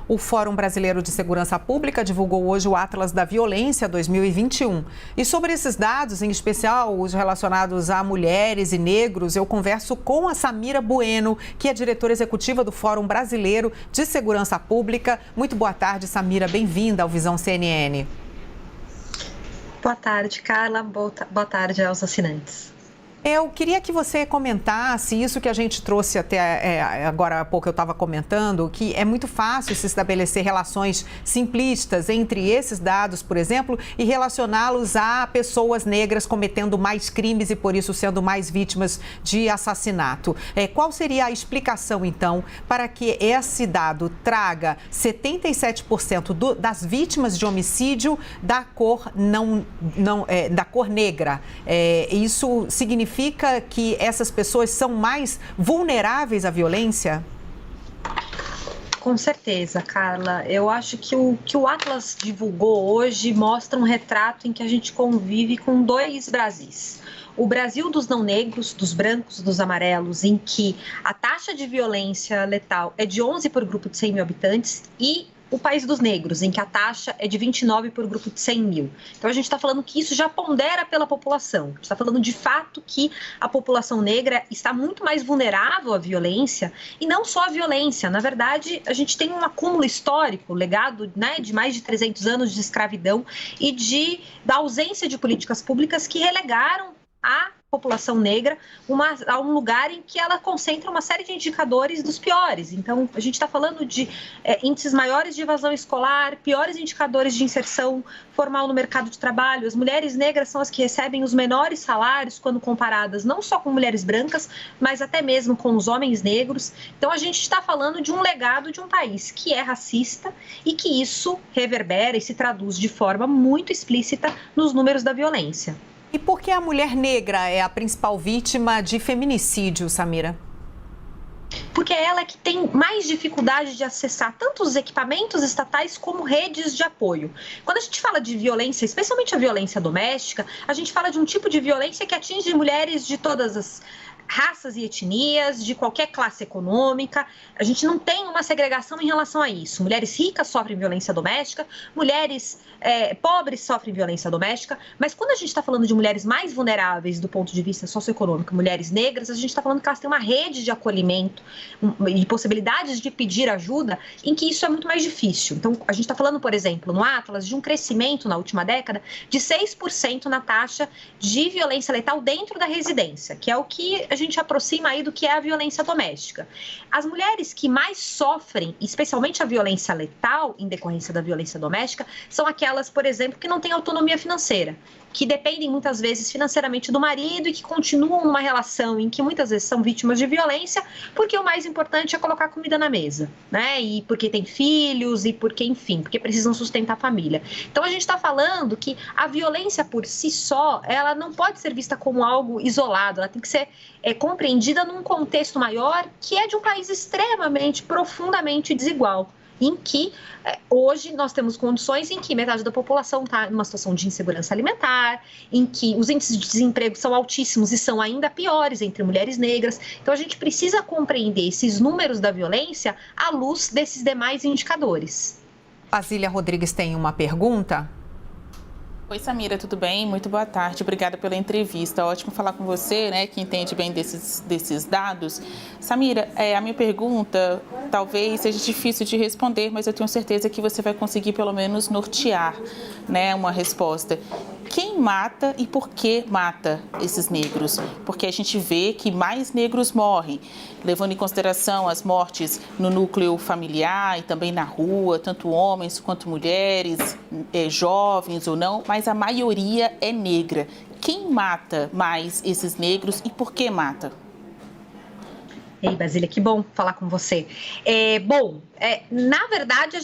O Fórum Brasileiro de Segurança Pública divulgou hoje o Atlas da Violência 2021. E sobre esses dados, em especial os relacionados a mulheres e negros, eu converso com a Samira Bueno, que é diretora executiva do Fórum Brasileiro de Segurança Pública. Muito boa tarde, Samira. Bem-vinda ao Visão CNN. Boa tarde, Carla. Boa tarde aos assinantes. Eu queria que você comentasse isso que a gente trouxe até agora há pouco, eu estava comentando, que é muito fácil se estabelecer relações simplistas entre esses dados, por exemplo, e relacioná-los a pessoas negras cometendo mais crimes e, por isso, sendo mais vítimas de assassinato. Qual seria a explicação, então, para que esse dado traga 77% das vítimas de homicídio da cor da cor negra? Isso significa que essas pessoas são mais vulneráveis à violência? Com certeza, Carla. Eu acho que o que o Atlas divulgou hoje mostra um retrato em que a gente convive com dois Brasis. O Brasil dos não negros, dos brancos, dos amarelos, em que a taxa de violência letal é de 11 por grupo de 100 mil habitantes, e o país dos negros, em que a taxa é de 29 por grupo de 100 mil. Então, a gente está falando que isso já pondera pela população. A gente está falando, de fato, que a população negra está muito mais vulnerável à violência, e não só à violência. Na verdade, a gente tem um acúmulo histórico, legado, né, de mais de 300 anos de escravidão e da ausência de políticas públicas que relegaram a população negra a um lugar em que ela concentra uma série de indicadores dos piores. Então, a gente está falando de índices maiores de evasão escolar, piores indicadores de inserção formal no mercado de trabalho. As mulheres negras são as que recebem os menores salários quando comparadas não só com mulheres brancas, mas até mesmo com os homens negros. Então, a gente está falando de um legado de um país que é racista e que isso reverbera e se traduz de forma muito explícita nos números da violência. E por que a mulher negra é a principal vítima de feminicídio, Samira? Porque é ela que tem mais dificuldade de acessar tanto os equipamentos estatais como redes de apoio. Quando a gente fala de violência, especialmente a violência doméstica, a gente fala de um tipo de violência que atinge mulheres de todas as raças e etnias, de qualquer classe econômica. A gente não tem uma segregação em relação a isso. Mulheres ricas sofrem violência doméstica, mulheres pobres sofrem violência doméstica, mas quando a gente está falando de mulheres mais vulneráveis do ponto de vista socioeconômico, mulheres negras, a gente está falando que elas têm uma rede de acolhimento e possibilidades de pedir ajuda em que isso é muito mais difícil. Então, a gente está falando, por exemplo, no Atlas, de um crescimento na última década de 6% na taxa de violência letal dentro da residência, que é o que a gente aproxima aí do que é a violência doméstica. As mulheres que mais sofrem, especialmente a violência letal em decorrência da violência doméstica, são aquelas, por exemplo, que não têm autonomia financeira, que dependem muitas vezes financeiramente do marido e que continuam numa relação em que muitas vezes são vítimas de violência, porque o mais importante é colocar comida na mesa, né? E porque tem filhos e porque, enfim, porque precisam sustentar a família. Então, a gente está falando que a violência por si só, ela não pode ser vista como algo isolado, ela tem que ser compreendida num contexto maior, que é de um país extremamente, profundamente desigual, em que hoje nós temos condições em que metade da população está numa situação de insegurança alimentar, em que os índices de desemprego são altíssimos e são ainda piores entre mulheres negras. Então, a gente precisa compreender esses números da violência à luz desses demais indicadores. Basília Rodrigues tem uma pergunta. Oi, Samira, tudo bem? Muito boa tarde, obrigada pela entrevista. Ótimo falar com você, né, que entende bem desses dados. Samira, a minha pergunta talvez seja difícil de responder, mas eu tenho certeza que você vai conseguir pelo menos nortear, né, uma resposta. Quem mata e por que mata esses negros? Porque a gente vê que mais negros morrem, levando em consideração as mortes no núcleo familiar e também na rua, tanto homens quanto mulheres, jovens ou não, mas a maioria é negra. Quem mata mais esses negros e por que mata? Ei, Basília, que bom falar com você. Na verdade,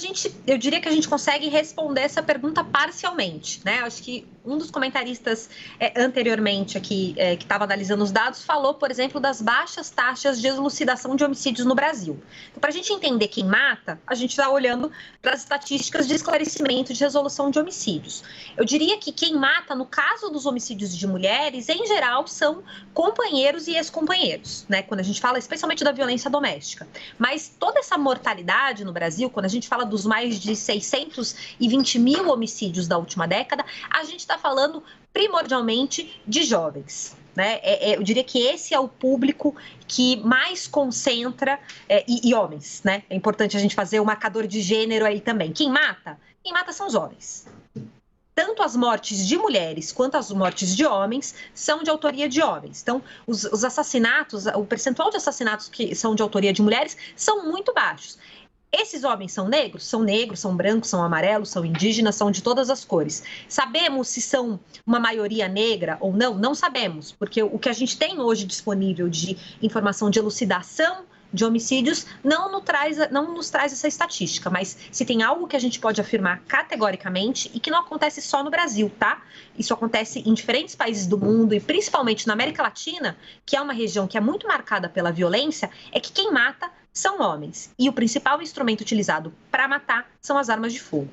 eu diria que a gente consegue responder essa pergunta parcialmente, né? Acho que Um dos comentaristas anteriormente aqui, que estava analisando os dados, falou, por exemplo, das baixas taxas de elucidação de homicídios no Brasil. Então, para a gente entender quem mata, a gente está olhando para as estatísticas de esclarecimento de resolução de homicídios. Eu diria que quem mata, no caso dos homicídios de mulheres, em geral, são companheiros e ex-companheiros, né? Quando a gente fala especialmente da violência doméstica. Mas toda essa mortalidade no Brasil, quando a gente fala dos mais de 620 mil homicídios da última década, a gente está falando primordialmente de jovens. Né? Eu diria que esse é o público que mais concentra, e homens, né? É importante a gente fazer o marcador de gênero aí também. Quem mata? Quem mata são os homens. Tanto as mortes de mulheres quanto as mortes de homens são de autoria de homens. Então, os assassinatos, o percentual de assassinatos que são de autoria de mulheres são muito baixos. Esses homens são negros, são brancos, são amarelos, são indígenas, são de todas as cores. Sabemos se são uma maioria negra ou não? Não sabemos, porque o que a gente tem hoje disponível de informação de elucidação de homicídios não nos traz essa estatística, mas se tem algo que a gente pode afirmar categoricamente e que não acontece só no Brasil, tá? Isso acontece em diferentes países do mundo e principalmente na América Latina, que é uma região que é muito marcada pela violência, é que quem mata são homens. E o principal instrumento utilizado para matar são as armas de fogo.